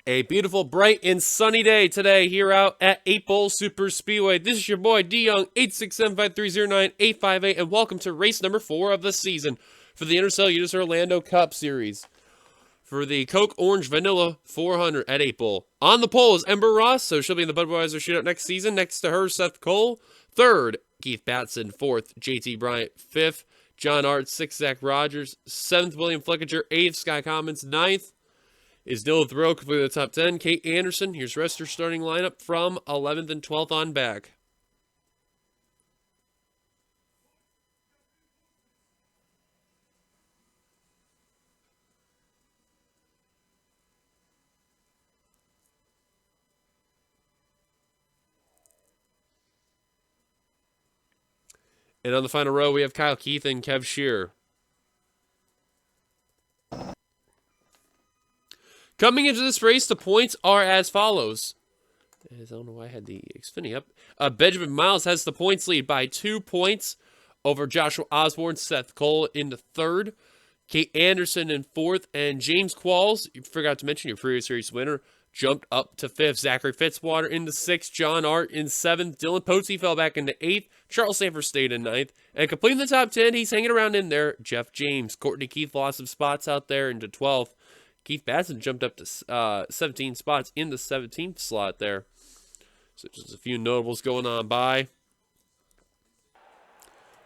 A beautiful, bright, and sunny day today here out at 8 Bowl Super Speedway. This is your boy, D Young, 867-530-9858, and welcome to race number 4 of the season for the NRSL Unis Orlando Cup Series. For the Coke Orange Vanilla 400 at 8 Bowl. On the pole is Ember Ross, so she'll be in the Budweiser shootout next season. Next to her, Seth Cole. Third, Keith Batson. Fourth, JT Bryant. Fifth, John Art. Sixth, Zach Rogers. Seventh, William Flickinger. Eighth, Sky Commons. Ninth is Dylan Thoreau, completing the top 10. Kate Anderson. Here's the rest of her starting lineup from 11th and 12th on back. And on the final row, we have Kyle Keith and Kev Shearer. Coming into this race, the points are as follows. I don't know why I had the Xfinity up. Benjamin Miles has the points lead by 2 points over Joshua Osborne. Seth Cole in the third. Kate Anderson in fourth. And James Qualls, you forgot to mention your previous series winner, jumped up to fifth. Zachary Fitzwater into sixth. John Art in seventh. Dylan Pottsy fell back into eighth. Charles Sanford stayed in ninth. And completing the top 10, he's hanging around in there. Jeff James. Courtney Keith lost some spots out there into 12th. Keith Batson jumped up to 17 spots in the 17th slot there. So just a few notables going on by.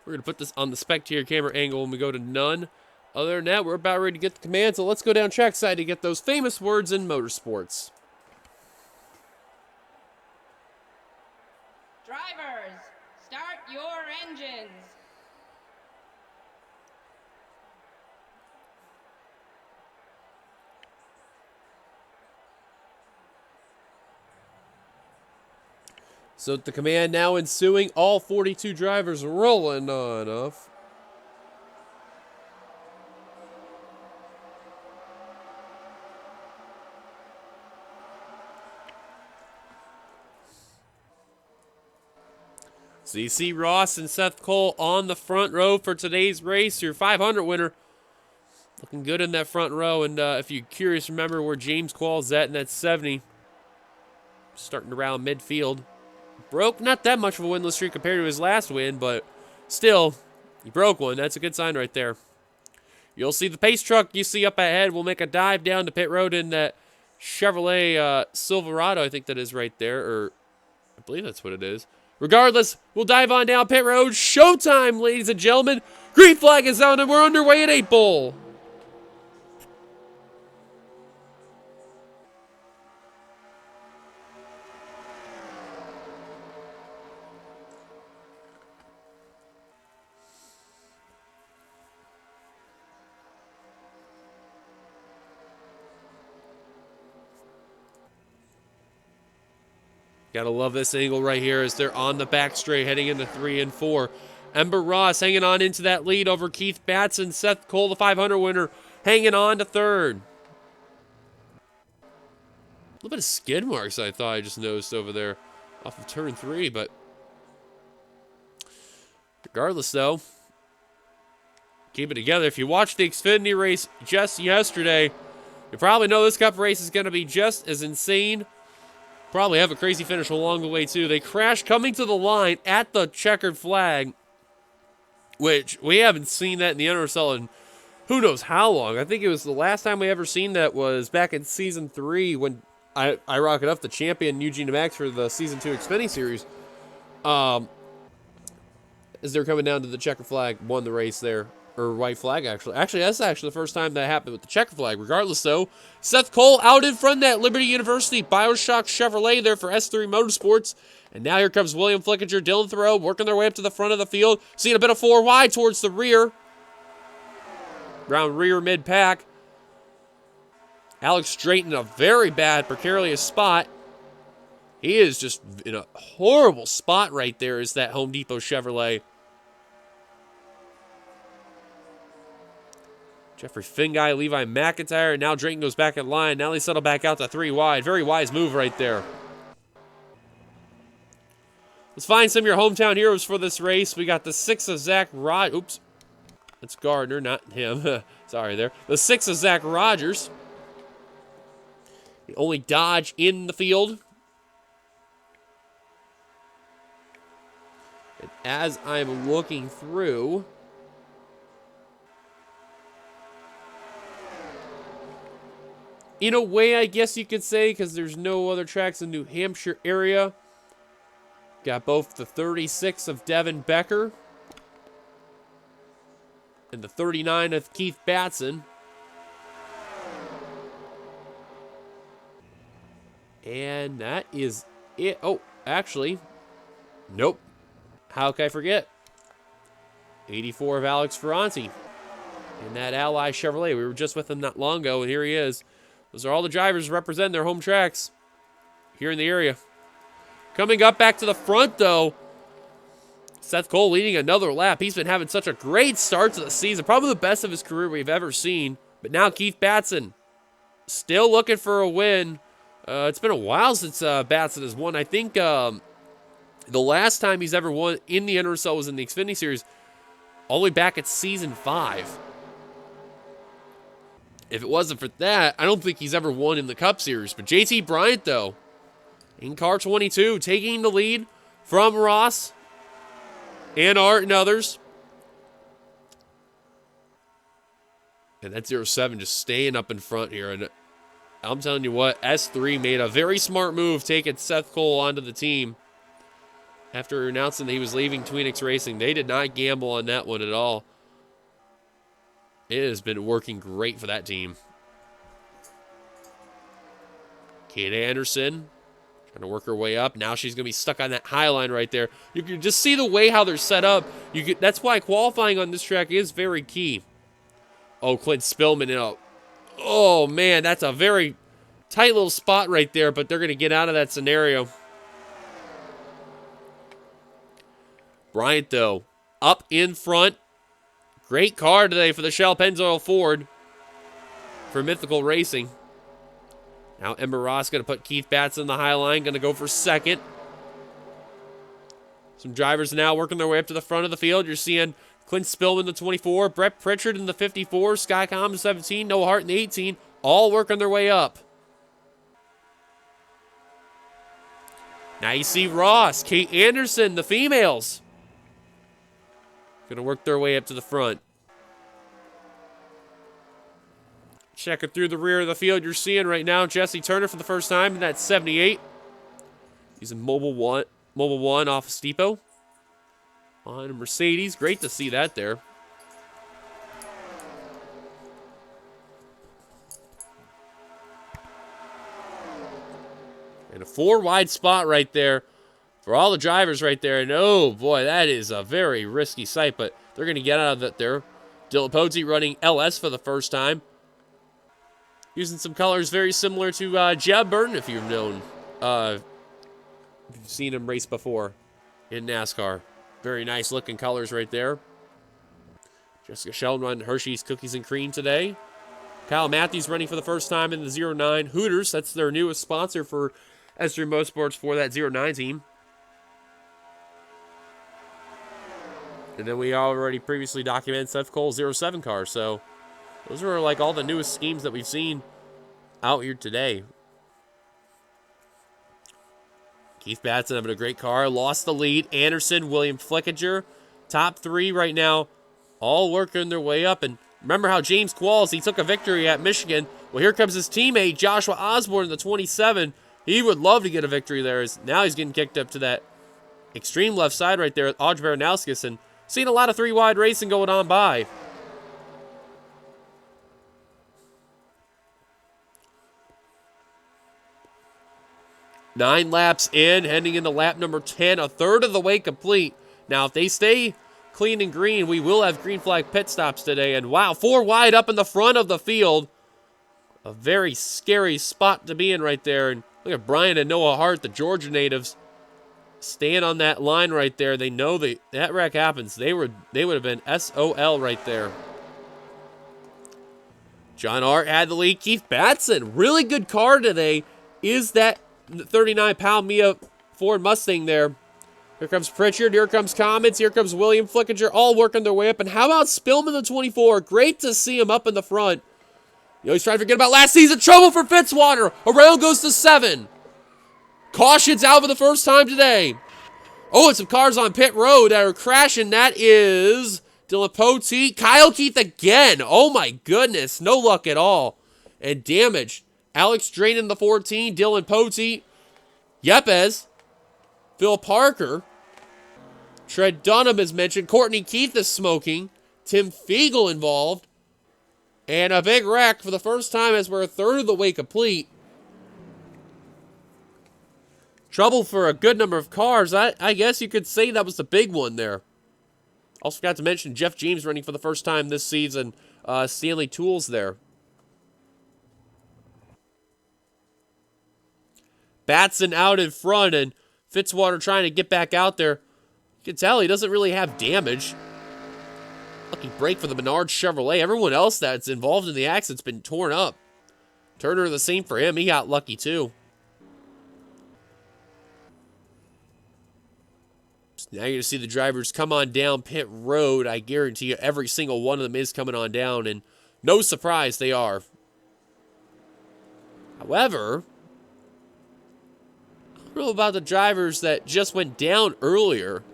We're going to put this on the spectator camera angle when we go to none. Other than that, we're about ready to get the command, so let's go down trackside to get those famous words in motorsports. Drivers, start your engines. So the command now ensuing, all 42 drivers rolling on off. So you see Ross and Seth Cole on the front row for today's race. Your 500 winner looking good in that front row. And if you're curious, remember where James Qualls at in that 70. Starting around midfield. Broke not that much of a winless streak compared to his last win, but still, he broke one. That's a good sign right there. You'll see the pace truck you see up ahead will make a dive down to pit road in that Chevrolet Silverado, I think that is right there, or I believe that's what it is. Regardless, we'll dive on down pit road. Showtime, ladies and gentlemen. Green flag is out, and we're underway at 8 Bowl. Gotta love this angle right here as they're on the back straight heading into 3 and 4. Ember Ross hanging on into that lead over Keith Batson. Seth Cole, the 500 winner, hanging on to third. A little bit of skid marks I thought I just noticed over there off of turn 3, but regardless though, keep it together. If you watched the Xfinity race just yesterday, you probably know this Cup race is going to be just as insane. Probably have a crazy finish along the way, too. They crashed coming to the line at the checkered flag, which we haven't seen that in the NRSL in who knows how long. I think it was the last time we ever seen that was back in Season 3 when I rocketed up the champion, Eugene Max, for the Season 2 Xfinity Series. As they're coming down to the checkered flag, won the race there. Or white flag, actually. Actually, that's actually the first time that happened with the checker flag. Regardless, though, Seth Cole out in front of that Liberty University Bioshock Chevrolet there for S3 Motorsports. And now here comes William Flickinger, Dylan Thoreau, working their way up to the front of the field. Seeing a bit of 4 wide towards the rear. Around rear mid-pack. Alex Straight in a very bad, precarious spot. He is just in a horrible spot right there is that Home Depot Chevrolet. Jeffrey Finguy, Levi McIntyre, and now Drayton goes back in line. Now they settle back out to 3 wide. Very wise move right there. Let's find some of your hometown heroes for this race. We got the 6 of Zach Rogers. Oops. That's Gardner, not him. Sorry there. The 6 of Zach Rogers. The only Dodge in the field. And as I'm looking through, in a way, I guess you could say, because there's no other tracks in the New Hampshire area. Got both the 36 of Devin Becker and the 39 of Keith Batson. And that is it. Oh, actually, nope. How could I forget? 84 of Alex Ferranti in that Ally Chevrolet. We were just with him not long ago, and here he is. Those are all the drivers representing their home tracks here in the area. Coming up back to the front, though, Seth Cole leading another lap. He's been having such a great start to the season, probably the best of his career we've ever seen. But now Keith Batson still looking for a win. It's been a while since Batson has won. I think the last time he's ever won in the NRSL was in the Xfinity Series, all the way back at Season 5. If it wasn't for that, I don't think he's ever won in the Cup Series. But JT Bryant, though, in car 22, taking the lead from Ross and Art and others. And that 07 just staying up in front here. And I'm telling you what, S3 made a very smart move taking Seth Cole onto the team. After announcing that he was leaving Tweenix Racing, they did not gamble on that one at all. It has been working great for that team. Kate Anderson trying to work her way up. Now she's going to be stuck on that high line right there. You can just see the way how they're set up. That's why qualifying on this track is very key. Oh, Clint Spillman. Oh, man, that's a very tight little spot right there, but they're going to get out of that scenario. Bryant, though, up in front. Great car today for the Shell Pennzoil Ford for Mythical Racing. Now Emma Ross going to put Keith Batson in the high line, going to go for second. Some drivers now working their way up to the front of the field. You're seeing Clint Spillman in the 24, Brett Pritchard in the 54, Sky Com in the 17, Noah Hart in the 18, all working their way up. Now you see Ross, Kate Anderson, the females, going to work their way up to the front. Checking through the rear of the field, you're seeing right now Jesse Turner for the first time in that 78. He's in Mobile 1 off of Steepo. On a Mercedes. Great to see that there. And a 4-wide spot right there for all the drivers right there. And oh boy, that is a very risky sight, but they're going to get out of it there. Dylan Pozzi running LS for the first time. Using some colors very similar to Jeb Burton, if you've known. If you've seen him race before in NASCAR. Very nice looking colors right there. Jessica Sheldon running Hershey's Cookies and Cream today. Kyle Matthews running for the first time in the 09 Hooters. That's their newest sponsor for S3 Motorsports for that 09 team. And then we already previously documented Seth Cole's 07 car. So those are like all the newest schemes that we've seen out here today. Keith Batson having a great car. Lost the lead. Anderson, William Flickinger. Top 3 right now. All working their way up. And remember how James Qualls, he took a victory at Michigan. Well, here comes his teammate, Joshua Osborne, in the 27. He would love to get a victory there. Now he's getting kicked up to that extreme left side right there with Audrey Baranowskis. And seeing a lot of 3-wide racing going on by. Nine laps in, heading into lap number 10, a third of the way complete. Now, if they stay clean and green, we will have green flag pit stops today. And wow, 4 wide up in the front of the field. A very scary spot to be in right there. And look at Brian and Noah Hart, the Georgia natives, staying on that line right there. They know that wreck happens. They would have been SOL right there. John Hart had the lead. Keith Batson, really good car today. Is that 39-pound Mia Ford Mustang there? Here comes Pritchard. Here comes Comets. Here comes William Flickinger, all working their way up. And how about Spillman, the 24? Great to see him up in the front. He's trying to forget about last season. Trouble for Fitzwater. Around goes to 7. Caution's out for the first time today. Oh, and some cars on pit road that are crashing. That is Dylan Poteet. Kyle Keith again. Oh, my goodness. No luck at all. And damage. Alex Drayton, the 14. Dylan Poteet. Yepes. Phil Parker. Trent Dunham is mentioned. Courtney Keith is smoking. Tim Fiegel involved. And a big wreck for the first time as we're a third of the way complete. Trouble for a good number of cars. I guess you could say that was the big one there. Also forgot to mention Jeff James running for the first time this season. Stanley Tools there. Batson out in front and Fitzwater trying to get back out there. You can tell he doesn't really have damage. Lucky break for the Menard Chevrolet. Everyone else that's involved in the accident's been torn up. Turner, the same for him. He got lucky too. So now you're going to see the drivers come on down pit road. I guarantee you every single one of them is coming on down. And no surprise, they are. However, I don't know about the drivers that just went down earlier.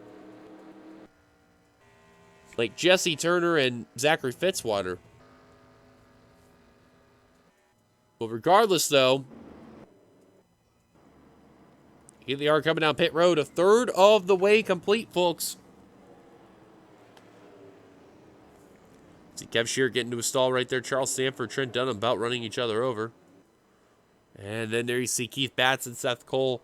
Like Jesse Turner and Zachary Fitzwater. Well, regardless, though, here they are coming down pit road. A third of the way complete, folks. See Kev Shear getting into a stall right there. Charles Sanford, Trent Dunham about running each other over. And then there you see Keith Batson, Seth Cole,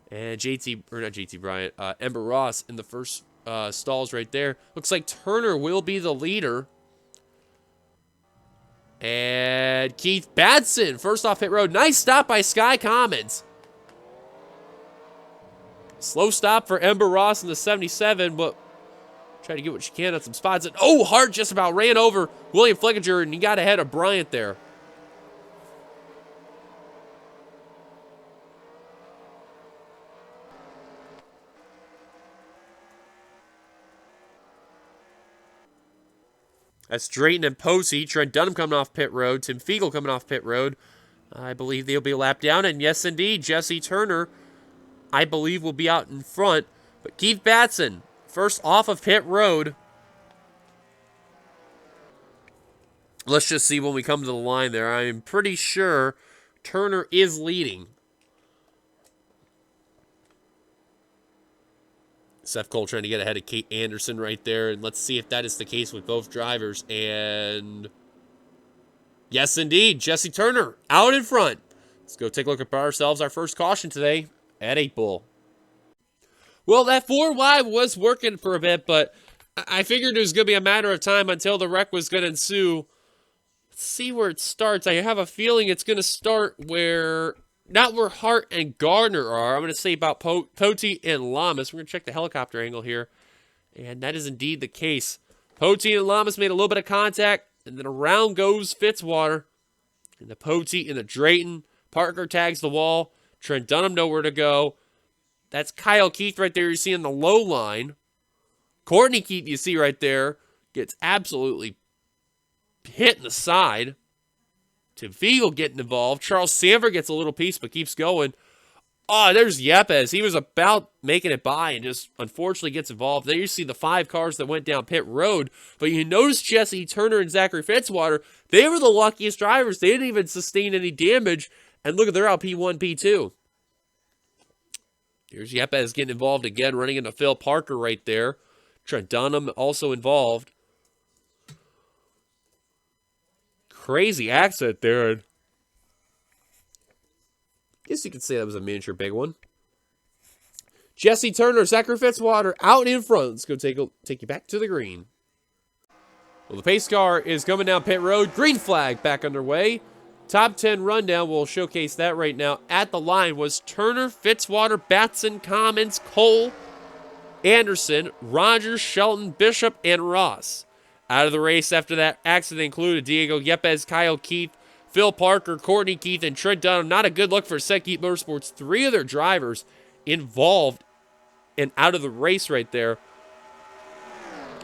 and Ember Ross in the first stalls right there. Looks like Turner will be the leader. And Keith Batson, first off pit road. Nice stop by Sky Commons. Slow stop for Ember Ross in the 77, but try to get what you can on some spots. And oh, Hart just about ran over William Flickinger, and he got ahead of Bryant there. That's Drayton and Posey. Trent Dunham coming off pit road. Tim Fiegel coming off pit road. I believe they'll be lapped down. And yes, indeed, Jesse Turner, I believe, will be out in front. But Keith Batson, first off of pit road. Let's just see when we come to the line there. I'm pretty sure Turner is leading. Seth Cole trying to get ahead of Kate Anderson right there. And let's see if that is the case with both drivers. And yes, indeed, Jesse Turner out in front. Let's go take a look at ourselves. Our first caution today at 8 Bull. Well, that 4 wide was working for a bit, but I figured it was going to be a matter of time until the wreck was going to ensue. Let's see where it starts. I have a feeling it's going to start where... not where Hart and Gardner are. I'm going to say about Poteet and Lamas. We're going to check the helicopter angle here. And that is indeed the case. Poteet and Lamas made a little bit of contact. And then around goes Fitzwater. And the Poteet and the Drayton. Parker tags the wall. Trent Dunham nowhere to go. That's Kyle Keith right there. You see in the low line. Courtney Keith you see right there. Gets absolutely hit in the side. Tim Fiegel getting involved. Charles Sanford gets a little piece but keeps going. Oh, there's Yepes. He was about making it by and just unfortunately gets involved. There you see the 5 cars that went down pit road. But you notice Jesse Turner and Zachary Fitzwater, they were the luckiest drivers. They didn't even sustain any damage. And look at they're out P1, P2. Here's Yepes getting involved again, running into Phil Parker right there. Trent Dunham also involved. Crazy accident there. I guess you could say that was a miniature big one. Jesse Turner, Zachary Fitzwater out in front. Let's go take you back to the green. Well, the pace car is coming down pit road. Green flag back underway. Top 10 rundown, we'll showcase that right now. At the line was Turner, Fitzwater, Batson, Commons, Cole, Anderson, Rogers, Shelton, Bishop, and Ross. Out of the race after that accident included Diego Yepes, Kyle Keith, Phil Parker, Courtney Keith, and Trent Dunham. Not a good look for Sekit Motorsports. 3 of their drivers involved and out of the race right there.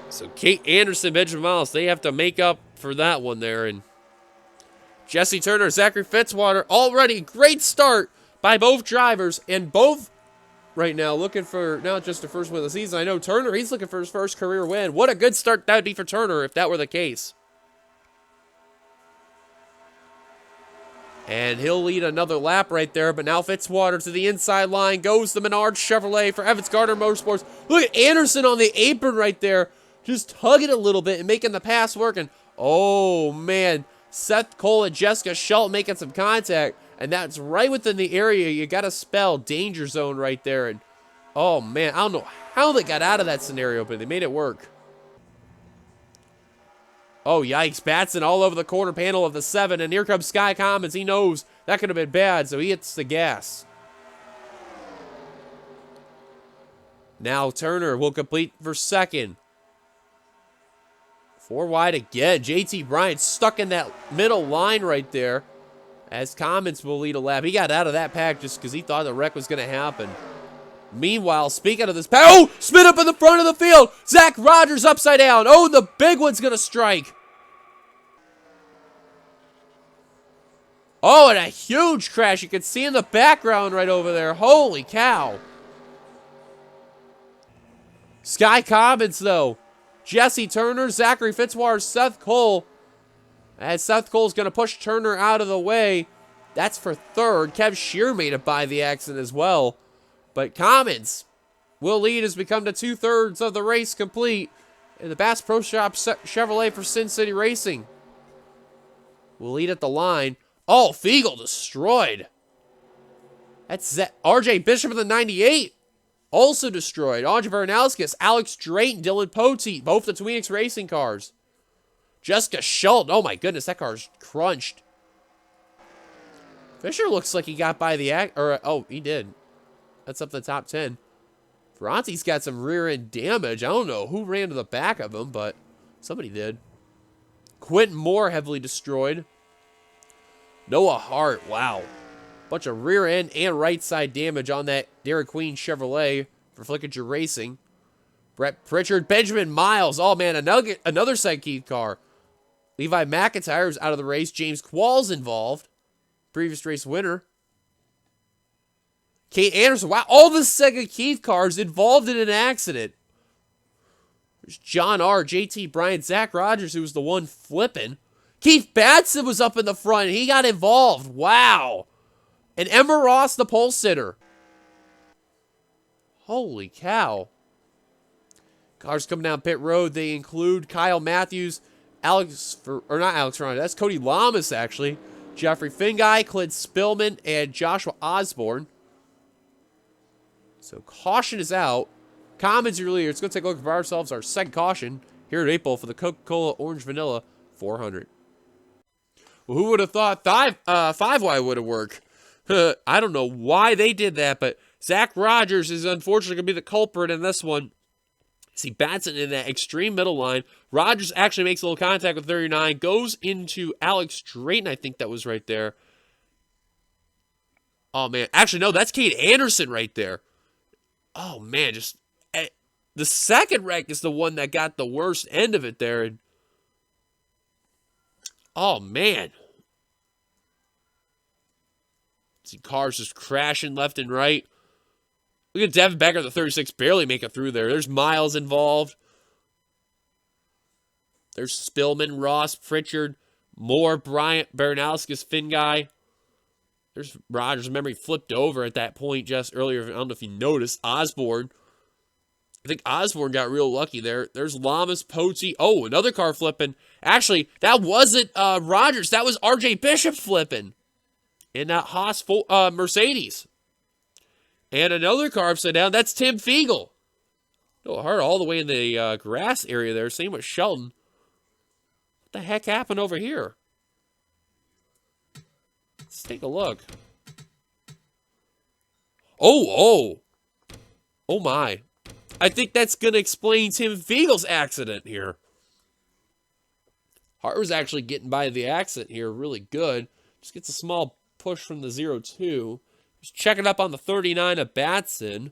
So Kate Anderson, Benjamin Miles, they have to make up for that one there. And Jesse Turner, Zachary Fitzwater, already great start by both drivers, and both right now looking for not just the first win of the season. I know Turner, he's looking for his first career win. What a good start that would be for Turner if that were the case. And he'll lead another lap right there, but now Fitzwater to the inside line, goes the Menard Chevrolet for Evans Gardner Motorsports. Look at Anderson on the apron right there, just tugging a little bit and making the pass work. And oh man, Seth Cole and Jessica Schultz making some contact, and that's right within the area. You got to spell danger zone right there. And oh man, I don't know how they got out of that scenario, but they made it work. Oh, yikes. Batson all over the corner panel of the 7, and here comes Sky Commons. He knows that could have been bad, so he hits the gas. Now Turner will complete for second. 4 wide again. JT Bryant stuck in that middle line right there, as Commons will lead a lap. He got out of that pack just because he thought the wreck was going to happen. Meanwhile, speaking of this pack, oh, spin up in the front of the field. Zach Rogers upside down. Oh, the big one's going to strike. Oh, and a huge crash. You can see in the background right over there. Holy cow. Sky Commons, though. Jesse Turner, Zachary Fitzwater, Seth Cole. As Seth Cole's going to push Turner out of the way. That's for third. Kev Shear made it by the accident as well. But Commons will lead as we come to 2/3 of the race complete. And the Bass Pro Shop Chevrolet for Sin City Racing will lead at the line. Oh, Fiegel destroyed. That's RJ Bishop of the 98. Also destroyed. Andre Varnauskas, Alex Drayton, Dylan Poteet, both the Tweenix Racing cars. Jessica Schultz. Oh my goodness, that car's crunched. Fisher looks like he got by the oh, he did. That's up the top 10. Ferranti's got some rear end damage. I don't know who ran to the back of him, but somebody did. Quentin Moore heavily destroyed. Noah Hart, wow. Bunch of rear end and right side damage on that Dairy Queen Chevrolet for Flickinger Racing. Brett Pritchard, Benjamin Miles. Oh man, another Side Keith car. Levi McIntyre's out of the race. James Quall's involved. Previous race winner. Kate Anderson. Wow, all the Sega Keith cars involved in an accident. There's John R., JT Bryant, Zach Rogers, who was the one flipping. Keith Batson was up in the front, and he got involved. Wow. And Emma Ross, the pole sitter. Holy cow. Cars coming down pit road. They include Kyle Matthews, not Alex Ferrandi. That's Cody Lamas, actually. Jeffrey Finguy, Clint Spillman, and Joshua Osborne. So caution is out. Commons earlier. Let's go take a look at ourselves. Our second caution here at April for the Coca-Cola Orange Vanilla 400. Well, who would have thought 5Y would have worked? I don't know why they did that, but Zach Rogers is unfortunately going to be the culprit in this one. See Batson in that extreme middle line. Rogers actually makes a little contact with 39, goes into Alex Drayton, I think that was right there. Oh, man. Actually, no, that's Kate Anderson right there. Oh, man, just the second wreck is the one that got the worst end of it there. And oh, man. See cars just crashing left and right. Look at Devin Becker, the 36, barely make it through there. There's Miles involved. There's Spillman, Ross, Pritchard, Moore, Bryant, Baranowskis, Finguy. There's Rogers. Remember, he flipped over at that point just earlier. I don't know if you noticed. Osborne. I think Osborne got real lucky there. There's Lamas, Pote. Oh, another car flipping. Actually, that wasn't Rogers. That was RJ Bishop flipping in that Haas Mercedes. And another car upside down. That's Tim Fiegel. Oh, hard all the way in the grass area there. Same with Shelton. What the heck happened over here? Let's take a look. Oh my. I think that's going to explain Tim Fiegel's accident here. Hart was actually getting by the accident here really good. Just gets a small push from the 0-2. Just checking up on the 39 of Batson.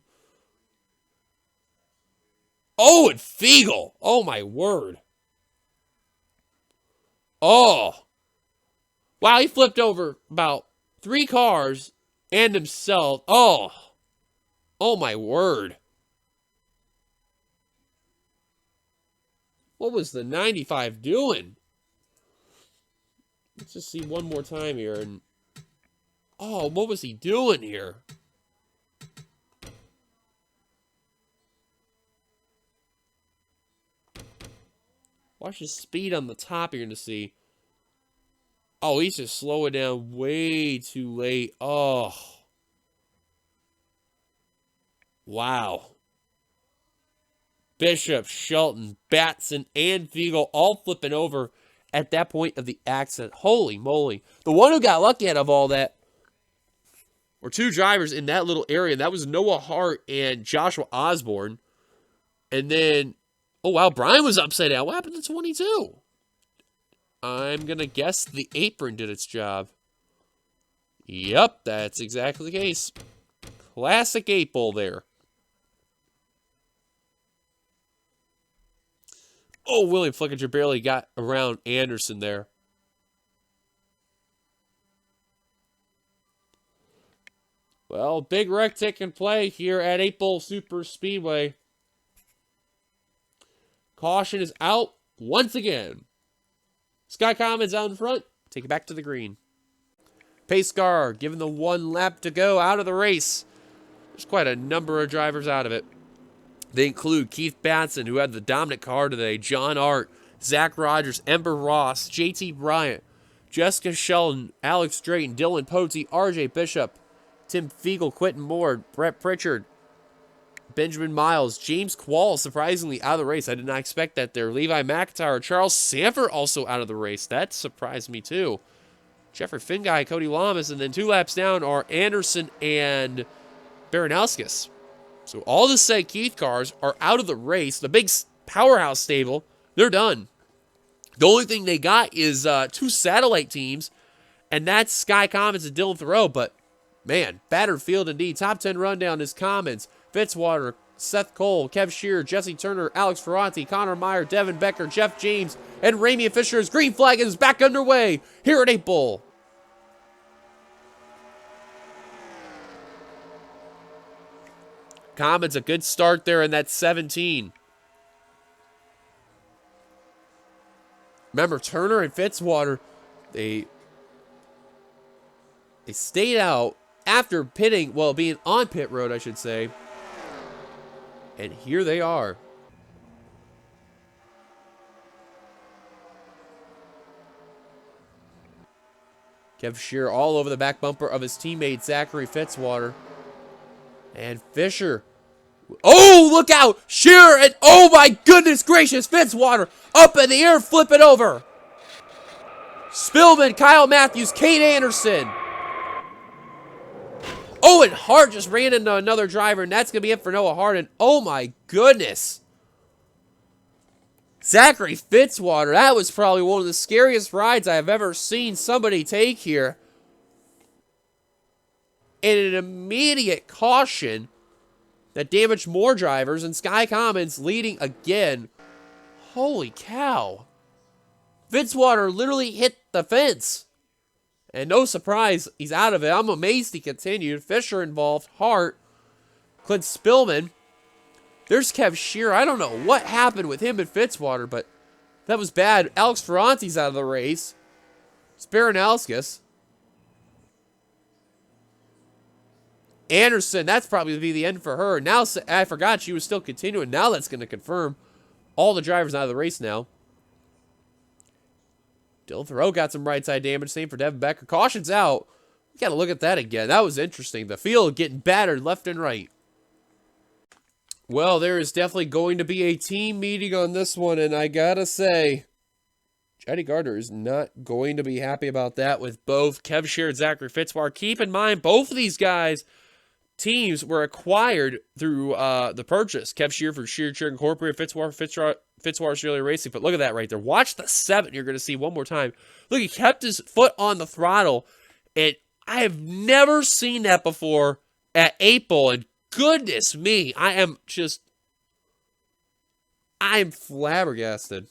Oh, and Fiegel. Oh, my word. Oh. Wow, he flipped over about 3 cars and himself. Oh my word. What was the 95 doing? Let's just see one more time here. And oh, what was he doing here? Watch his speed on the top. You're going to see. Oh, he's just slowing down way too late. Oh. Wow. Bishop, Shelton, Batson, and Fiegel all flipping over at that point of the accident. Holy moly. The one who got lucky out of all that were 2 drivers in that little area. That was Noah Hart and Joshua Osborne. And then, oh wow, Brian was upside down. What happened to 22? I'm going to guess the apron did its job. Yep, that's exactly the case. Classic 8-ball there. Oh, William Flickinger barely got around Anderson there. Well, big wreck taking play here at 8-ball Super Speedway. Caution is out once again. Sky Commons out in front. Take it back to the green. Pace car given the 1 lap to go out of the race. There's quite a number of drivers out of it. They include Keith Batson, who had the dominant car today, John Art, Zach Rogers, Ember Ross, JT Bryant, Jessica Sheldon, Alex Drayton, Dylan Potey, RJ Bishop, Tim Fiegel, Quentin Moore, Brett Pritchard, Benjamin Miles, James Quall, surprisingly out of the race. I did not expect that there. Levi McIntyre, Charles Sanford also out of the race. That surprised me too. Jeffrey Finguy, Cody Lamas, and then 2 laps down are Anderson and Baranowskis. So all the said Keith cars are out of the race. The big powerhouse stable, they're done. The only thing they got is 2 satellite teams, and that's Sky Commons and Dylan Thoreau. But, man, battered field indeed. Top 10 rundown is Commons, Fitzwater, Seth Cole, Kev Shearer, Jesse Turner, Alex Ferranti, Connor Meyer, Devin Becker, Jeff James, and Ramian Fisher's green flag is back underway here at 8-ball. Commons, a good start there in that 17. Remember, Turner and Fitzwater, they stayed out after pitting, well, being on pit road, I should say. And here they are. Kev Shearer all over the back bumper of his teammate, Zachary Fitzwater. And Fisher. Oh, look out! Shearer and oh my goodness gracious, Fitzwater up in the air, flip it over. Spillman, Kyle Matthews, Kate Anderson. Oh, and Hart just ran into another driver, and that's going to be it for Noah Hart. And oh my goodness. Zachary Fitzwater, that was probably one of the scariest rides I have ever seen somebody take here. And an immediate caution that damaged more drivers, and Sky Commons leading again. Holy cow. Fitzwater literally hit the fence. And no surprise, he's out of it. I'm amazed he continued. Fisher involved, Hart, Clint Spillman. There's Kev Shearer. I don't know what happened with him and Fitzwater, but that was bad. Alex Ferranti's out of the race. It's Baranowskis. Anderson, that's probably going to be the end for her. Now, I forgot she was still continuing. Now that's going to confirm all the drivers out of the race now. Dylan Thoreau got some right side damage. Same for Devin Becker. Caution's out. You got to look at that again. That was interesting. The field getting battered left and right. Well, there is definitely going to be a team meeting on this one, and I got to say, Eddie Gardner is not going to be happy about that with both Kev Shearer and Zachary Fitzwater. Keep in mind, both of these guys, teams were acquired through the purchase. Kev Shearer for Shearer Incorporated, Fitzwater Australia Racing. But look at that right there. Watch the 7 you're going to see one more time. Look, he kept his foot on the throttle, and I have never seen that before at 8-ball, and goodness me, I am flabbergasted.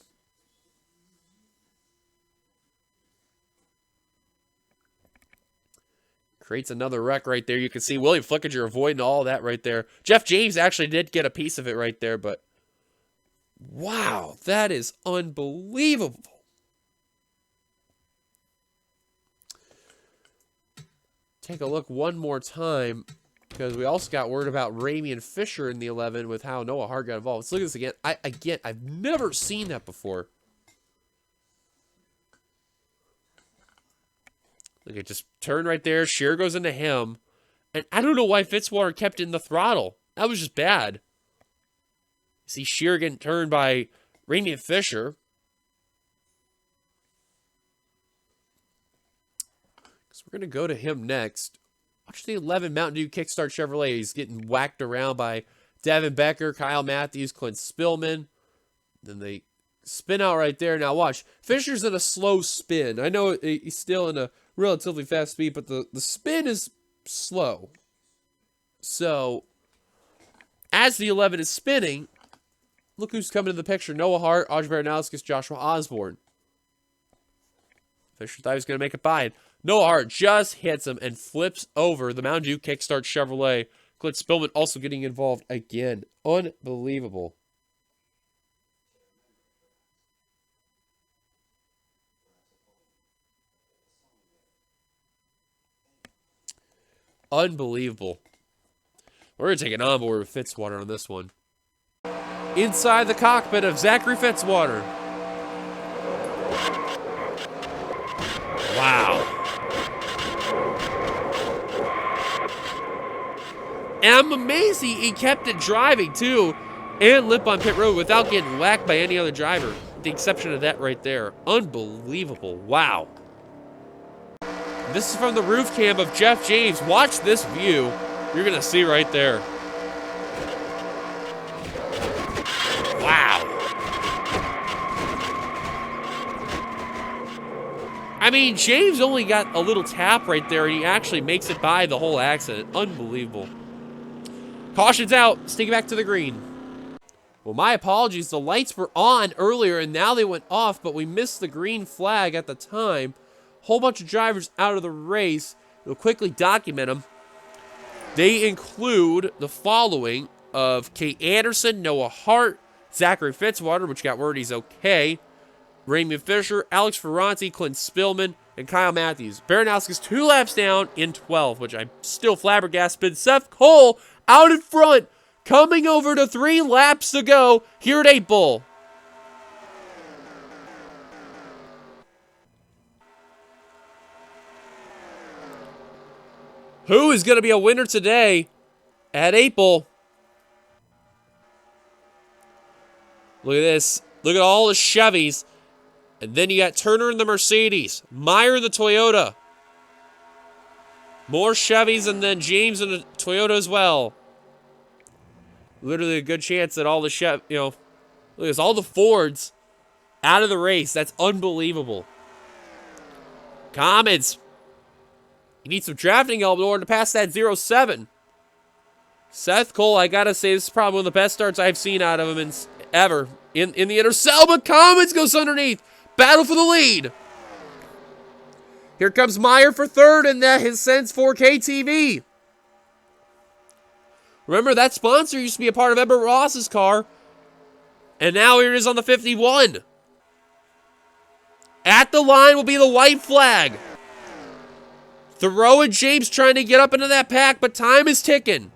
Creates another wreck right there. You can see William Flickinger avoiding all that right there. Jeff James actually did get a piece of it right there, but wow, that is unbelievable. Take a look one more time, because we also got word about Ramian Fisher in the 11 with how Noah Hart got involved. Let's look at this again. I've never seen that before. Look, it just turned right there. Shear goes into him. And I don't know why Fitzwater kept in the throttle. That was just bad. See Shear getting turned by Ramian Fisher. So we're going to go to him next. Watch the 11 Mountain Dew Kickstart Chevrolet. He's getting whacked around by Devin Becker, Kyle Matthews, Clint Spillman. Then they spin out right there. Now watch. Fisher's in a slow spin. I know he's still in a relatively fast speed, but the spin is slow. So, as the 11 is spinning, look who's coming in the picture. Noah Hart, Audrey Baranowskis, Joshua Osborne. Fisher thought he was going to make it by it. Noah Hart just hits him and flips over the Mountain Dew Kickstart Chevrolet. Clint Spillman also getting involved again. Unbelievable. Unbelievable. We're going to take an onboard with Fitzwater on this one. Inside the cockpit of Zachary Fitzwater. Wow. And I'm amazed he kept it driving, too, and limp on pit road without getting whacked by any other driver, with the exception of that right there. Unbelievable. Wow. This is from the roof cam of Jeff James. Watch this view. You're going to see right there. Wow. I mean, James only got a little tap right there, and he actually makes it by the whole accident. Unbelievable. Caution's out. Sneaking back to the green. Well, my apologies. The lights were on earlier, and now they went off, but we missed the green flag at the time. Whole bunch of drivers out of the race. We'll quickly document them. They include the following of Kate Anderson, Noah Hart, Zachary Fitzwater, which got word he's okay, Ramian Fisher, Alex Ferranti, Clint Spillman, and Kyle Matthews. Baranowski's 2 laps down in 12, which I'm still flabbergasted. Seth Cole out in front, coming over to 3 laps to go here at 8 Bull. Who is going to be a winner today at 8 Bull? Look at this. Look at all the Chevys. And then you got Turner in the Mercedes. Meyer in the Toyota. More Chevys and then James in the Toyota as well. Literally a good chance that all the look at this, all the Fords out of the race. That's unbelievable. Comments. You need some drafting help in order to pass that 0-7. Seth Cole, I gotta say, this is probably one of the best starts I've seen out of him ever in the NRSL, but Commons goes underneath. Battle for the lead. Here comes Meyer for third, and that has sends 4K TV. Remember, that sponsor used to be a part of Ebert Ross's car, and now here it is on the 51. At the line will be the white flag. Thoreau and James trying to get up into that pack, but time is ticking.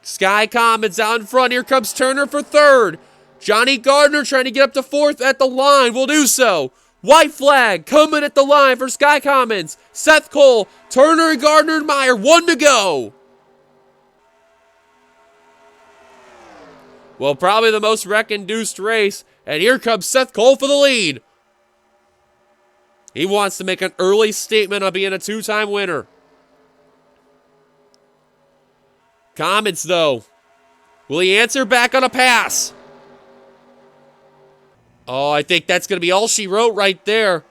Sky Commons out in front. Here comes Turner for third. Johnny Gardner trying to get up to fourth at the line. Will do so. White flag coming at the line for Sky Commons. Seth Cole, Turner, and Gardner and Meyer. 1 to go. Well, probably the most wreck-induced race. And here comes Seth Cole for the lead. He wants to make an early statement on being a 2-time winner. Comments, though. Will he answer back on a pass? Oh, I think that's going to be all she wrote right there.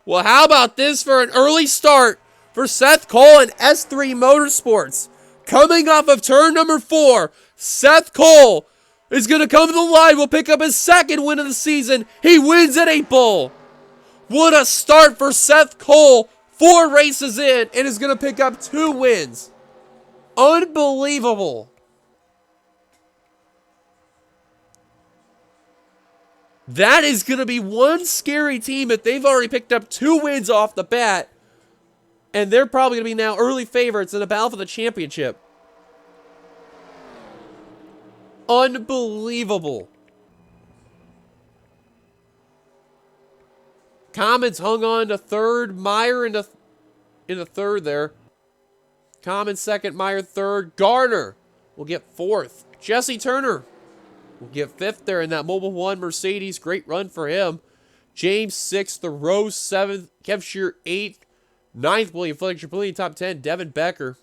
Well, how about this for an early start for Seth Cole and S3 Motorsports? Coming off of turn number 4, Seth Cole is going to come to the line. Will pick up his second win of the season. He wins at 8 Ball. What a start for Seth Cole. 4 races in and is going to pick up 2 wins. Unbelievable. That is going to be one scary team if they've already picked up 2 wins off the bat. And they're probably going to be now early favorites in the battle for the championship. Unbelievable. Commons hung on to third. Meyer in the third there. Commons second. Meyer third. Garner will get fourth. Jesse Turner will get fifth there in that Mobile 1 Mercedes. Great run for him. James sixth. The Rose seventh. Kev Shear eighth. Ninth. William Fletcher. Top 10. Devin Becker.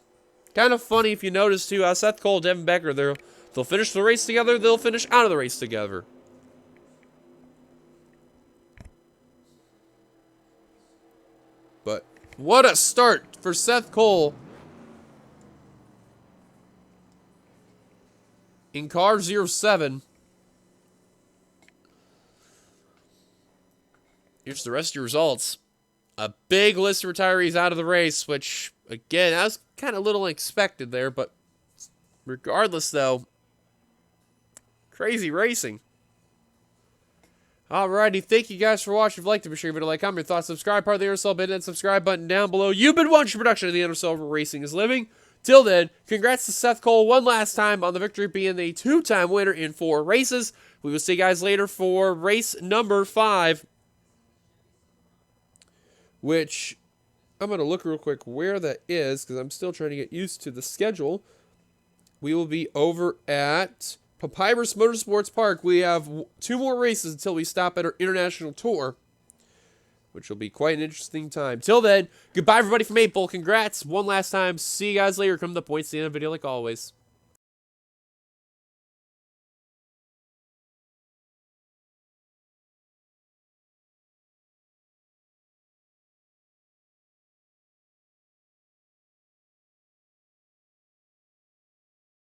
Kind of funny if you notice too. Seth Cole, Devin Becker. They'll finish the race together. They'll finish out of the race together. But what a start for Seth Cole. In car 07. Here's the rest of your results. A big list of retirees out of the race, which, again, that was kind of a little unexpected there, but regardless, though, crazy racing. Alrighty, thank you guys for watching. If you liked it, be sure to like, comment your thoughts, subscribe, part of the NRSL, hit that subscribe button down below. You've been watching a production of the NRSL where racing is living. Till then, congrats to Seth Cole one last time on the victory, being the 2-time winner in 4 races. We will see you guys later for race number 5, which I'm going to look real quick where that is because I'm still trying to get used to the schedule. We will be over at Papyrus Motorsports Park. We have 2 more races until we stop at our international tour, which will be quite an interesting time. Till then, goodbye everybody from 8 Ball. Congrats one last time. See you guys later. Come to the points at the end of the video like always.